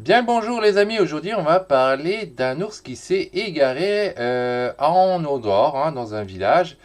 Bien le bonjour les amis, aujourd'hui on va parler d'un ours qui s'est égaré en eau dehors, dans un village.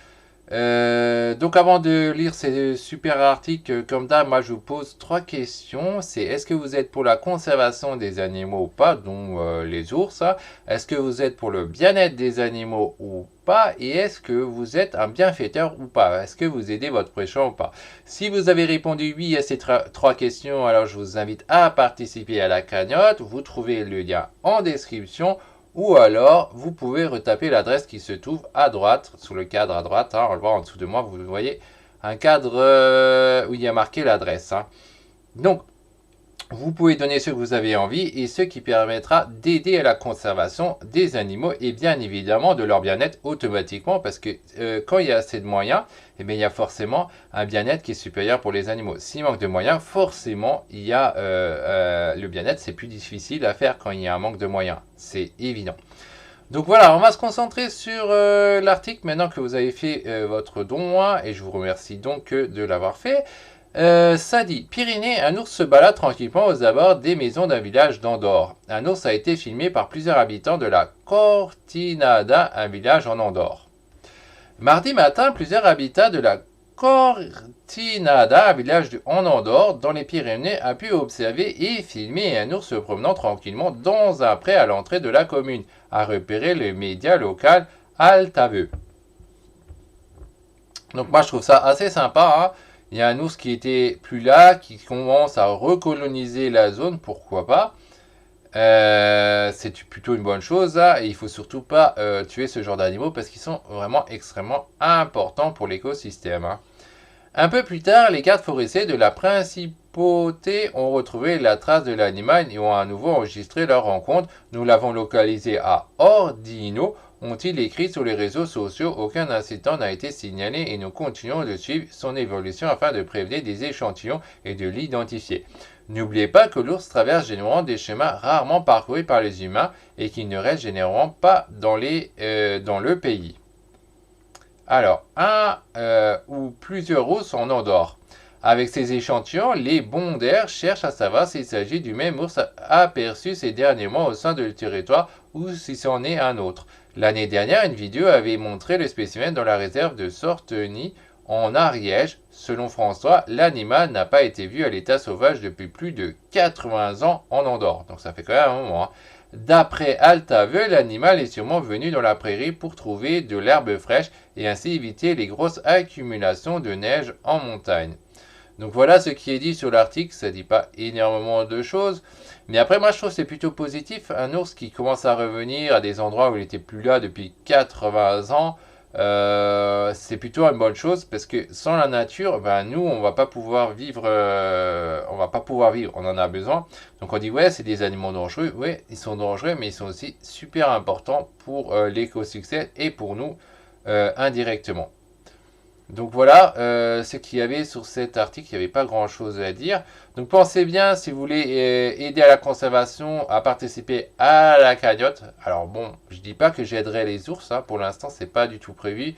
Donc avant de lire ces super articles, comme d'hab, moi je vous pose trois questions. C'est est-ce que vous êtes pour la conservation des animaux ou pas, dont les ours, hein. Est-ce que vous êtes pour le bien-être des animaux ou pas? Et est-ce que vous êtes un bienfaiteur ou pas? Est-ce que vous aidez votre prochain ou pas? Si vous avez répondu oui à ces trois questions, alors je vous invite à participer à la cagnotte. Vous trouvez le lien en description. Ou alors, vous pouvez retaper l'adresse qui se trouve à droite, sous le cadre à droite, on le voit en dessous de moi, vous voyez un cadre où il y a marqué l'adresse. Donc, vous pouvez donner ce que vous avez envie et ce qui permettra d'aider à la conservation des animaux et bien évidemment de leur bien-être automatiquement parce que quand il y a assez de moyens, eh bien, il y a forcément un bien-être qui est supérieur pour les animaux. S'il manque de moyens, forcément, il y a le bien-être, c'est plus difficile à faire quand il y a un manque de moyens. C'est évident. Donc voilà, on va se concentrer sur l'article maintenant que vous avez fait votre don et je vous remercie donc de l'avoir fait. Ça dit, Pyrénées, un ours se balade tranquillement aux abords des maisons d'un village d'Andorre. Un ours a été filmé par plusieurs habitants de la Cortinada, un village en Andorre. Mardi matin, plusieurs habitants de la Cortinada, un village en Andorre, dans les Pyrénées, a pu observer et filmer un ours se promenant tranquillement dans un pré à l'entrée de la commune, a repéré le média local Altaveux. Donc moi je trouve ça assez sympa. Il y a un ours qui était plus là, qui commence à recoloniser la zone, pourquoi pas. C'est plutôt une bonne chose et il faut surtout pas tuer ce genre d'animaux parce qu'ils sont vraiment extrêmement importants pour l'écosystème. Un peu plus tard, les gardes forestiers de la principauté ont retrouvé la trace de l'animal et ont à nouveau enregistré leur rencontre. Nous l'avons localisé à Ordino, ont-ils écrit sur les réseaux sociaux. Aucun incident n'a été signalé et nous continuons de suivre son évolution afin de prévenir des échantillons et de l'identifier. N'oubliez pas que l'ours traverse généralement des chemins rarement parcourus par les humains et qu'il ne reste généralement pas dans le pays. Alors, un ou plusieurs ours en Andorre. Avec ces échantillons, les bondaires cherchent à savoir s'il s'agit du même ours aperçu ces derniers mois au sein du territoire ou si c'en est un autre. L'année dernière, une vidéo avait montré le spécimen dans la réserve de Sorteny en Ariège. Selon François, l'animal n'a pas été vu à l'état sauvage depuis plus de 80 ans en Andorre. Donc ça fait quand même un moment. D'après Altaveux, l'animal est sûrement venu dans la prairie pour trouver de l'herbe fraîche et ainsi éviter les grosses accumulations de neige en montagne. Donc voilà ce qui est dit sur l'article, ça dit pas énormément de choses. Mais après, moi je trouve que c'est plutôt positif. Un ours qui commence à revenir à des endroits où il n'était plus là depuis 80 ans, c'est plutôt une bonne chose parce que sans la nature, ben nous on va pas pouvoir vivre, on va pas pouvoir vivre, on en a besoin. Donc on dit ouais c'est des animaux dangereux, ouais ils sont dangereux mais ils sont aussi super importants pour l'écosystème et pour nous indirectement. Donc voilà ce qu'il y avait sur cet article, il n'y avait pas grand chose à dire. Donc pensez bien si vous voulez aider à la conservation, à participer à la cagnotte. Alors bon, je dis pas que j'aiderai les ours, pour l'instant c'est pas du tout prévu.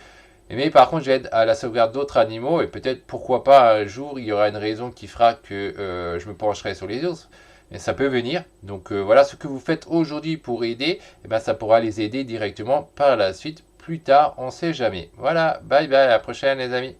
Mais par contre j'aide à la sauvegarde d'autres animaux et peut-être pourquoi pas un jour il y aura une raison qui fera que je me pencherai sur les ours. Mais ça peut venir. Donc voilà ce que vous faites aujourd'hui pour aider, et ben ça pourra les aider directement par la suite plus tard, on sait jamais. Voilà, bye bye, à la prochaine les amis.